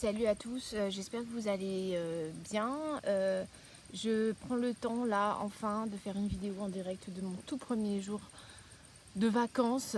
Salut à tous, j'espère que vous allez bien. Je prends le temps là enfin de faire une vidéo en direct de mon tout premier jour de vacances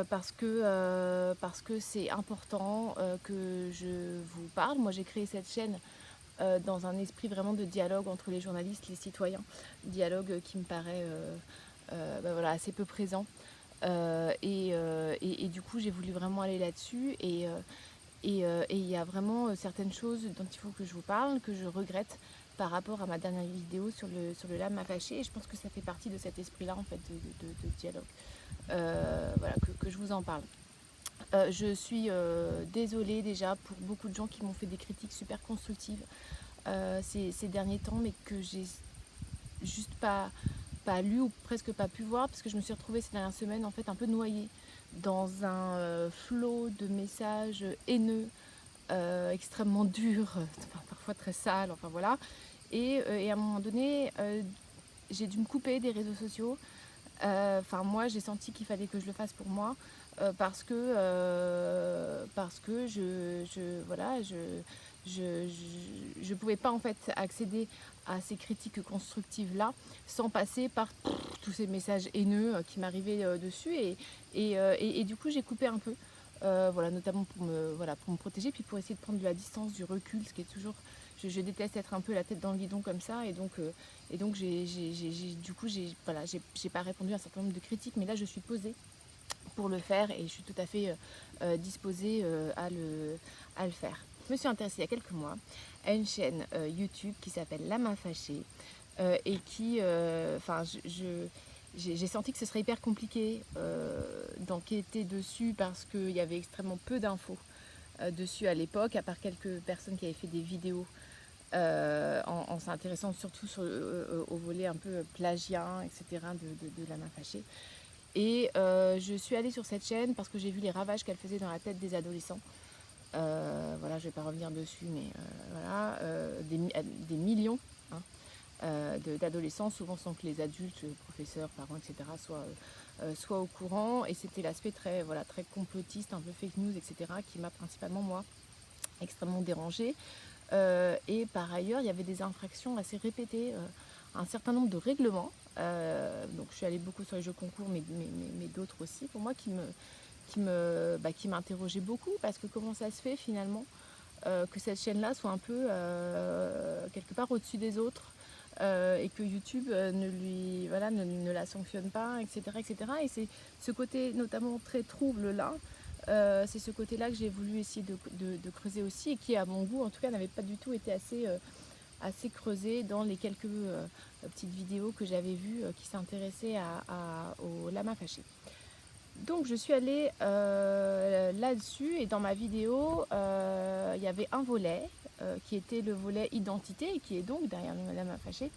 parce que c'est important que je vous parle. Moi j'ai créé cette chaîne dans un esprit vraiment de dialogue entre les journalistes, les citoyens, dialogue qui me paraît voilà, assez peu présent. Et du coup j'ai voulu vraiment aller là-dessus et il y a vraiment certaines choses dont il faut que je vous parle, que je regrette par rapport à ma dernière vidéo sur le lama fâché. Et je pense que ça fait partie de cet esprit-là en fait de dialogue. Voilà, que je vous en parle. Je suis désolée déjà pour beaucoup de gens qui m'ont fait des critiques super constructives ces derniers temps, mais que j'ai juste pas lu ou presque pas pu voir parce que je me suis retrouvée ces dernières semaines en fait un peu noyée dans un flot de messages haineux, extrêmement durs, parfois très sales, enfin voilà. Et à un moment donné, j'ai dû me couper des réseaux sociaux. Enfin moi j'ai senti qu'il fallait que je le fasse pour moi parce que voilà je pouvais pas en fait accéder à ces critiques constructives là sans passer par tous ces messages haineux qui m'arrivaient dessus et du coup j'ai coupé un peu. Voilà, notamment pour me protéger, puis pour essayer de prendre de la distance, du recul, ce qui est toujours... Je déteste être un peu la tête dans le guidon comme ça, et donc du coup, voilà, j'ai pas répondu à un certain nombre de critiques, mais là, je suis posée pour le faire, et je suis tout à fait disposée à le faire. Je me suis intéressée il y a quelques mois à une chaîne YouTube qui s'appelle La Main Fâchée, et qui... Enfin, j'ai senti que ce serait hyper compliqué d'enquêter dessus parce qu'il y avait extrêmement peu d'infos dessus à l'époque, à part quelques personnes qui avaient fait des vidéos en s'intéressant surtout au volet un peu plagien, etc. de La Main Fâchée. Et je suis allée sur cette chaîne parce que j'ai vu les ravages qu'elle faisait dans la tête des adolescents. Voilà, je ne vais pas revenir dessus, mais voilà, des millions, hein, d'adolescents, souvent sans que les adultes, professeurs, parents, etc. soient au courant. Et c'était l'aspect très, voilà, très complotiste, un peu fake news, etc. qui m'a principalement, moi, extrêmement dérangée. Et par ailleurs, il y avait des infractions assez répétées, un certain nombre de règlements. Donc je suis allée beaucoup sur les jeux concours, mais d'autres aussi, pour moi, qui m'interrogeaient beaucoup, parce que comment ça se fait finalement que cette chaîne-là soit un peu quelque part au-dessus des autres, et que YouTube ne la sanctionne pas, etc. etc. Et c'est ce côté notamment très trouble là, c'est ce côté-là que j'ai voulu essayer de creuser aussi, et qui à mon goût en tout cas n'avait pas du tout été assez creusé dans les quelques petites vidéos que j'avais vues qui s'intéressaient au lama fâché. Donc je suis allée là-dessus, et dans ma vidéo il y avait un volet qui était le volet identité, et qui est donc derrière le lama fâché.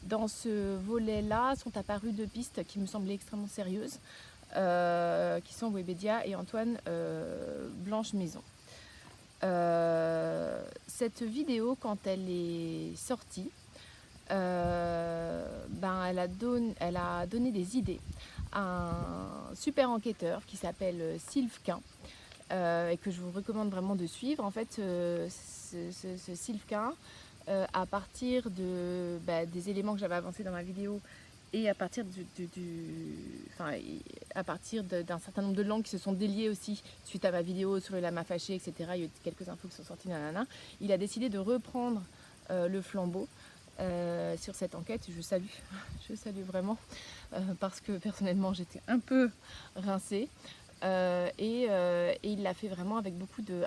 Dans ce volet-là sont apparues deux pistes qui me semblaient extrêmement sérieuses, qui sont Webedia et Antoine Blanche Maison. Cette vidéo, quand elle est sortie, elle a donné des idées à un super enquêteur qui s'appelle Sylvain, et que je vous recommande vraiment de suivre. En fait, ce Sylvain, à partir des éléments que j'avais avancés dans ma vidéo, et à partir à partir d'un certain nombre de langues qui se sont déliées aussi suite à ma vidéo sur le lama fâché, etc. Il y a eu quelques infos qui sont sorties, nanana. Il a décidé de reprendre le flambeau sur cette enquête. Je salue vraiment, parce que personnellement j'étais un peu rincée. Et il l'a fait vraiment avec beaucoup de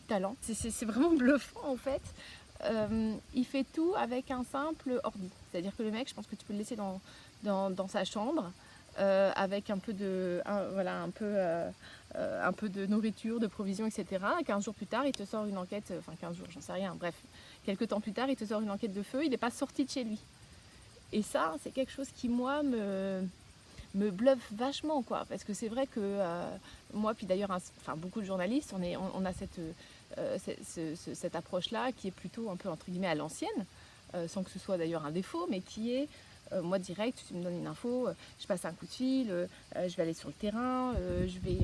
talent. C'est vraiment bluffant en fait. Il fait tout avec un simple ordi. C'est-à-dire que le mec, je pense que tu peux le laisser dans sa chambre avec un peu de nourriture, de provisions, etc. 15 jours plus tard, il te sort une enquête, enfin 15 jours, j'en sais rien, bref, quelques temps plus tard, il te sort une enquête de feu, il n'est pas sorti de chez lui. Et ça, c'est quelque chose qui, moi, me bluffe vachement, quoi, parce que c'est vrai que moi, puis d'ailleurs beaucoup de journalistes, on a cette approche-là qui est plutôt un peu entre guillemets à l'ancienne, sans que ce soit d'ailleurs un défaut, mais qui est moi direct, tu me donnes une info, je passe un coup de fil, je vais aller sur le terrain, je vais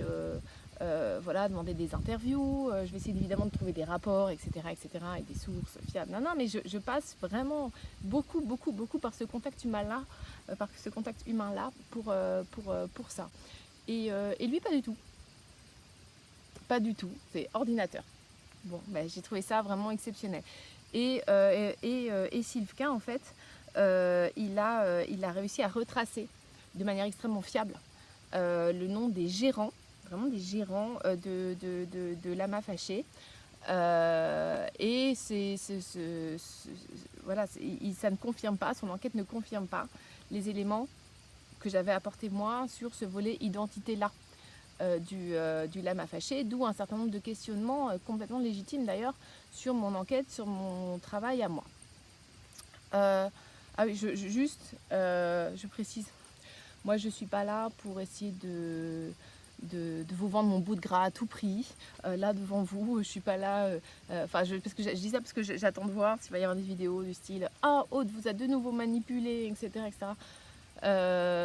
voilà, demander des interviews, je vais essayer évidemment de trouver des rapports, etc., etc., et des sources fiables. Non, non, mais je passe vraiment beaucoup, beaucoup, beaucoup par ce contact humain-là, pour ça. Et lui, pas du tout. Pas du tout, c'est ordinateur. Bon, ben, j'ai trouvé ça vraiment exceptionnel. Et Sylvain, en fait, il a réussi à retracer de manière extrêmement fiable le nom des gérants, vraiment des gérants de Lama Fâché. Et voilà, ça ne confirme pas, son enquête ne confirme pas les éléments que j'avais apportés moi sur ce volet identité-là du Lama Fâché, d'où un certain nombre de questionnements complètement légitimes d'ailleurs sur mon enquête, sur mon travail à moi. Ah oui, je précise, moi je ne suis pas là pour essayer de vous vendre mon bout de gras à tout prix. Là devant vous, je suis pas là, parce que je dis ça parce que j'attends de voir s'il va y avoir des vidéos du style « Ah, Aude vous a de nouveau manipulé, etc. etc. »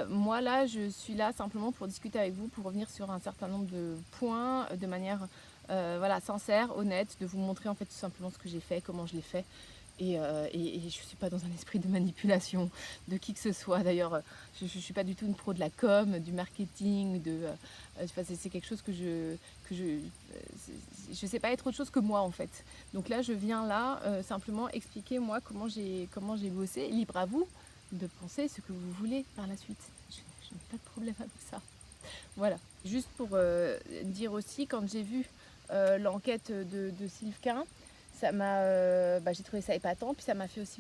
Moi là, je suis là simplement pour discuter avec vous, pour revenir sur un certain nombre de points de manière voilà, sincère, honnête, de vous montrer en fait tout simplement ce que j'ai fait, comment je l'ai fait. Et je ne suis pas dans un esprit de manipulation de qui que ce soit. D'ailleurs, je ne suis pas du tout une pro de la com, du marketing. C'est quelque chose que je sais pas être autre chose que moi en fait. Donc là, je viens là simplement expliquer moi comment j'ai bossé. Libre à vous de penser ce que vous voulez par la suite. Je n'ai pas de problème avec ça. Voilà. Juste pour dire aussi, quand j'ai vu l'enquête de Sylvain, ça m'a, j'ai trouvé ça épatant, puis ça m'a fait aussi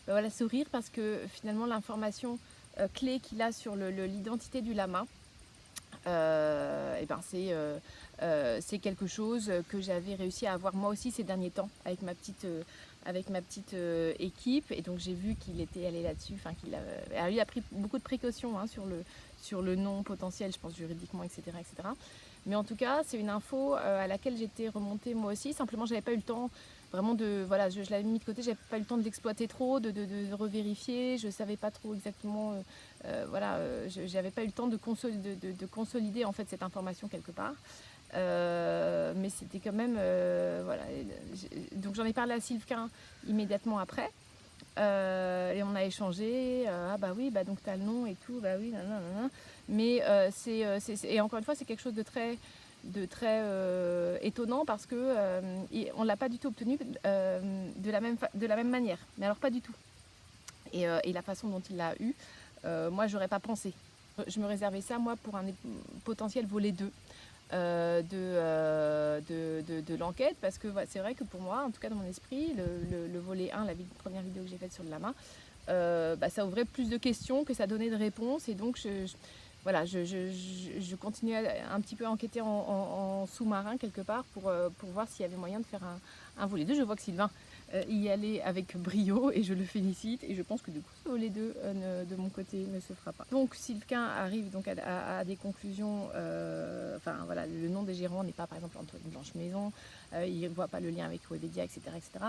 voilà, sourire parce que finalement l'information clé qu'il a sur l'identité du lama, c'est quelque chose que j'avais réussi à avoir moi aussi ces derniers temps avec ma petite équipe, et donc j'ai vu qu'il était allé là-dessus, il a pris beaucoup de précautions hein, sur le nom potentiel, je pense juridiquement, etc., etc. Mais en tout cas, c'est une info à laquelle j'étais remontée moi aussi. Simplement, j'avais pas eu le temps vraiment de... Voilà, je l'avais mis de côté, j'avais pas eu le temps de l'exploiter trop, de revérifier. Je savais pas trop exactement... j'avais pas eu le temps de consolider en fait cette information quelque part. Mais c'était quand même... voilà. Donc j'en ai parlé à Sylvain immédiatement après. Et on a échangé, oui, donc t'as le nom et tout, bah oui, nanana. Mais et encore une fois, c'est quelque chose de très étonnant parce que on l'a pas du tout obtenu de la même manière. Mais alors pas du tout. Et la façon dont il l'a eu, moi j'aurais pas pensé. Je me réservais ça moi pour un potentiel volet 2. De l'enquête, parce que c'est vrai que pour moi, en tout cas dans mon esprit, le volet 1, la première vidéo que j'ai faite sur le lama, ça ouvrait plus de questions que ça donnait de réponses, et donc je continuais un petit peu à enquêter en sous-marin quelque part pour voir s'il y avait moyen de faire un volet 2. Je vois que Sylvain y allait avec brio et je le félicite, et je pense que du coup ce volet 2 de mon côté ne se fera pas. Donc Sylvain arrive donc à des conclusions, le nom des gérants n'est pas par exemple Antoine Blanche Maison, il ne voit pas le lien avec Webedia, etc. etc.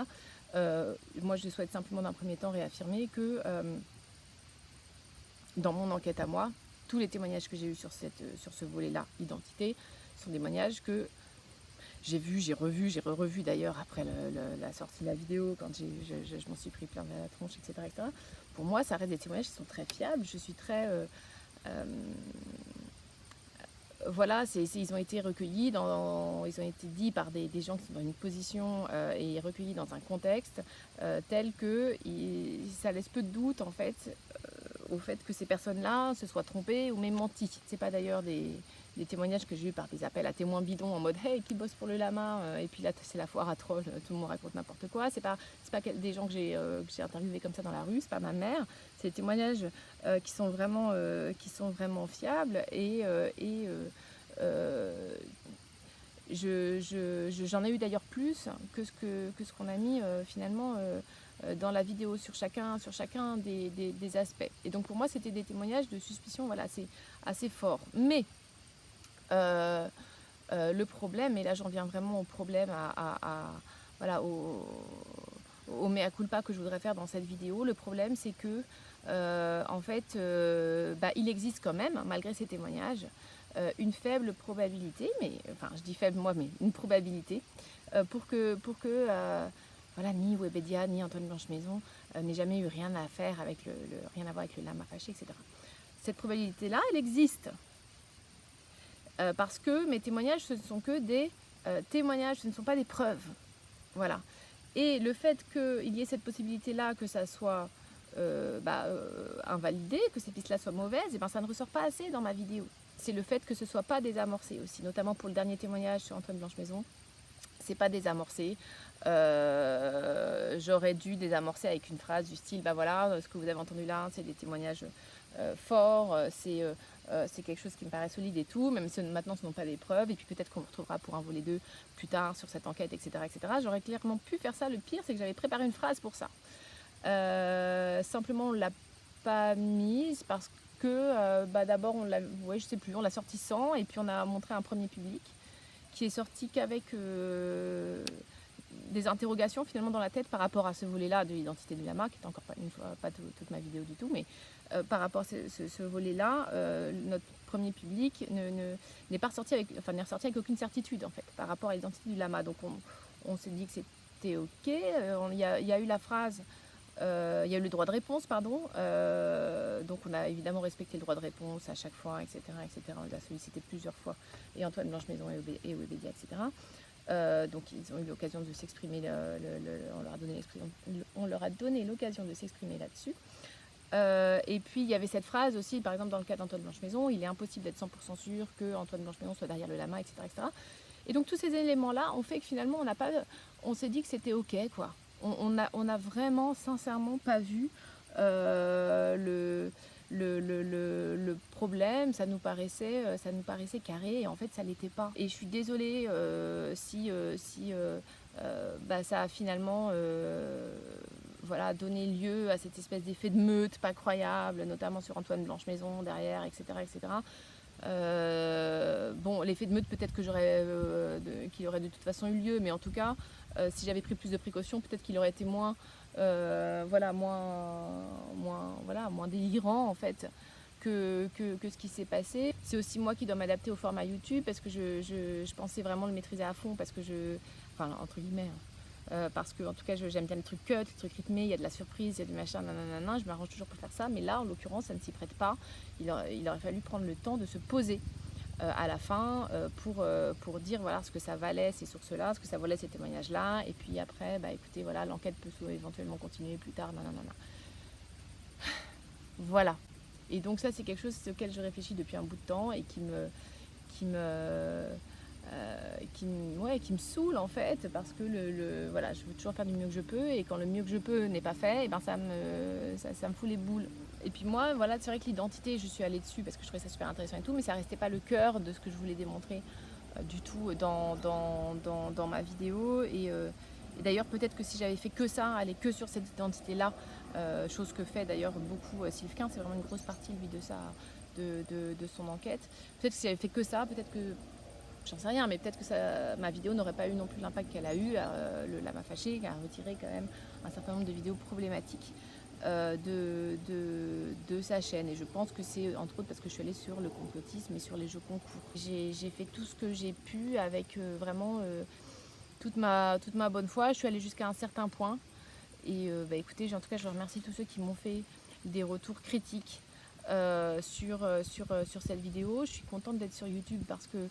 Moi je souhaite simplement d'un premier temps réaffirmer que dans mon enquête à moi, tous les témoignages que j'ai eus sur ce volet-là, identité, sont des témoignages que j'ai vu, j'ai revu, j'ai revu d'ailleurs après la sortie de la vidéo, quand je m'en suis pris plein de la tronche, etc., etc. Pour moi, ça reste des témoignages qui sont très fiables. Je suis très... voilà, ils ont été recueillis, ils ont été dits par des gens qui sont dans une position et recueillis dans un contexte tel que ça laisse peu de doute en fait au fait que ces personnes-là se soient trompées ou même menti. C'est pas d'ailleurs des témoignages que j'ai eu par des appels à témoins bidons en mode « Hey, qui bosse pour le lama ?» et puis là, c'est la foire à troll, tout le monde raconte n'importe quoi. C'est pas des gens que j'ai interviewés comme ça dans la rue, c'est pas ma mère. C'est des témoignages qui sont vraiment fiables j'en ai eu d'ailleurs plus que ce qu'on a mis finalement dans la vidéo sur chacun des aspects. Et donc pour moi, c'était des témoignages de suspicion, voilà, c'est assez fort. Mais le problème, et là j'en viens vraiment au problème, au mea culpa que je voudrais faire dans cette vidéo, le problème c'est que en fait, il existe quand même, malgré ces témoignages, une faible probabilité, mais enfin je dis faible moi, mais une probabilité, pour que voilà, ni Webedia ni Antoine Blanche-Maison n'aient jamais eu rien à faire avec rien à voir avec le lama fâché, etc. Cette probabilité-là, elle existe. Parce que mes témoignages, ce ne sont que des témoignages, ce ne sont pas des preuves. Voilà. Et le fait qu'il y ait cette possibilité-là, que ça soit invalidé, que ces pistes-là soient mauvaises, et ben ça ne ressort pas assez dans ma vidéo. C'est le fait que ce ne soit pas désamorcé aussi, notamment pour le dernier témoignage sur Antoine Blanche-Maison. C'est pas désamorcé. J'aurais dû désamorcer avec une phrase du style bah voilà, ce que vous avez entendu là, c'est des témoignages forts, c'est quelque chose qui me paraît solide et tout, même si maintenant ce ne sont pas des preuves, et puis peut-être qu'on vous retrouvera pour un volet 2 plus tard sur cette enquête, etc. etc. J'aurais clairement pu faire ça. Le pire, c'est que j'avais préparé une phrase pour ça. Simplement, on ne l'a pas mise parce que d'abord, je sais plus, on l'a sorti sans, et puis on a montré un premier public qui est sorti qu'avec des interrogations finalement dans la tête par rapport à ce volet-là de l'identité du lama, qui est encore pas toute ma vidéo du tout, mais par rapport à ce volet-là, notre premier public n'est pas ressorti n'est ressorti avec aucune certitude en fait par rapport à l'identité du lama. Donc on s'est dit que c'était ok. Il y a eu la phrase. Il y a eu le droit de réponse, pardon. Donc on a évidemment respecté le droit de réponse à chaque fois, etc. etc. On l'a sollicité plusieurs fois, et Antoine Blanche-Maison et Webedia, etc. Donc ils ont eu l'occasion de s'exprimer, on leur a donné l'occasion de s'exprimer là-dessus. Et puis il y avait cette phrase aussi, par exemple dans le cas d'Antoine Blanche-Maison, il est impossible d'être 100% sûr que Antoine Blanche-Maison soit derrière le lama, etc., etc. Et donc tous ces éléments-là ont fait que finalement on s'est dit que c'était ok, quoi. On a vraiment sincèrement pas vu le problème. Ça nous paraissait carré, et en fait ça l'était pas. Et je suis désolée si ça a finalement donné lieu à cette espèce d'effet de meute pas croyable, notamment sur Antoine Blanche-Maison derrière, etc., etc. L'effet de meute, peut-être que qu'il aurait de toute façon eu lieu, mais en tout cas, si j'avais pris plus de précautions, peut-être qu'il aurait été moins délirant en fait que ce qui s'est passé. C'est aussi moi qui dois m'adapter au format YouTube, parce que je pensais vraiment le maîtriser à fond, parce que entre guillemets, parce que en tout cas j'aime bien les trucs cut, les trucs rythmés, il y a de la surprise, il y a du machin, nanana, je m'arrange toujours pour faire ça, mais là en l'occurrence ça ne s'y prête pas. Il aurait fallu prendre le temps de se poser à la fin pour dire voilà ce que ça valait ces sources-là, ce que ça valait ces témoignages-là, et puis après écoutez, voilà, l'enquête peut éventuellement continuer plus tard, nanana. Voilà. Et donc ça c'est quelque chose auquel je réfléchis depuis un bout de temps, et qui me saoule en fait, parce que je veux toujours faire du mieux que je peux, et quand le mieux que je peux n'est pas fait, et ça me fout les boules. Et puis moi, voilà, c'est vrai que l'identité, je suis allée dessus parce que je trouvais ça super intéressant et tout, mais ça restait pas le cœur de ce que je voulais démontrer du tout dans ma vidéo. Et d'ailleurs, peut-être que si j'avais fait que ça, aller que sur cette identité-là, chose que fait d'ailleurs beaucoup Sylve Quint, c'est vraiment une grosse partie lui de son enquête. Peut-être que si j'avais fait que ça, peut-être que j'en sais rien, mais peut-être que ma vidéo n'aurait pas eu non plus l'impact qu'elle a eu. Le lama fâché qui a retiré quand même un certain nombre de vidéos problématiques de sa chaîne, et je pense que c'est entre autres parce que je suis allée sur le complotisme et sur les jeux concours. J'ai fait tout ce que j'ai pu avec vraiment toute ma bonne foi. Je suis allée jusqu'à un certain point, et écoutez, en tout cas je remercie tous ceux qui m'ont fait des retours critiques sur cette vidéo. Je suis contente d'être sur YouTube parce que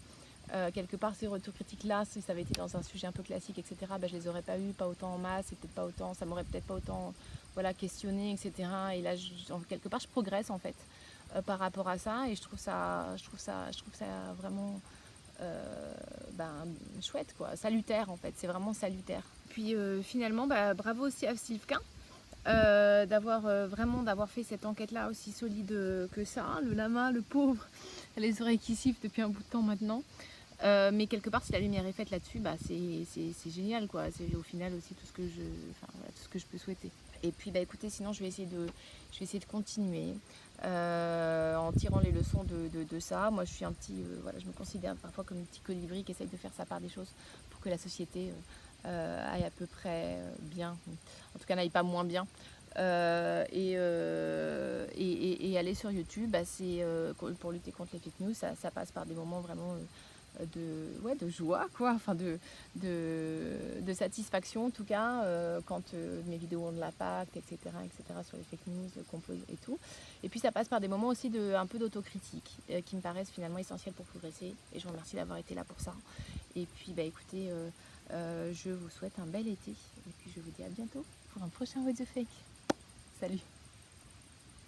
quelque part ces retours critiques là, si ça avait été dans un sujet un peu classique, etc., je les aurais pas eu, pas autant en masse, et peut-être pas autant, ça m'aurait peut-être pas autant questionné, etc. Et là quelque part je progresse en fait par rapport à ça, et je trouve ça vraiment chouette, quoi, salutaire en fait, c'est vraiment salutaire. Puis finalement bravo aussi à Sylve Quint d'avoir fait cette enquête là aussi solide que ça, hein. Le lama, le pauvre, les oreilles qui sifflent depuis un bout de temps maintenant. Mais quelque part, si la lumière est faite là-dessus, c'est génial, quoi. C'est au final aussi tout ce que je peux souhaiter. Et puis écoutez, sinon je vais essayer de continuer en tirant les leçons de ça. Moi je suis je me considère parfois comme un petit colibri qui essaye de faire sa part des choses pour que la société aille à peu près bien, en tout cas n'aille pas moins bien Et aller sur YouTube, bah, c'est pour lutter contre les fake news, ça passe par des moments vraiment de joie, quoi, enfin de satisfaction en tout cas, quand mes vidéos ont de l'impact, etc., sur les fake news, complots et tout. Et puis ça passe par des moments aussi un peu d'autocritique qui me paraissent finalement essentiels pour progresser. Et je vous remercie d'avoir été là pour ça. Et puis bah écoutez, je vous souhaite un bel été. Et puis je vous dis à bientôt pour un prochain What the Fake. Salut!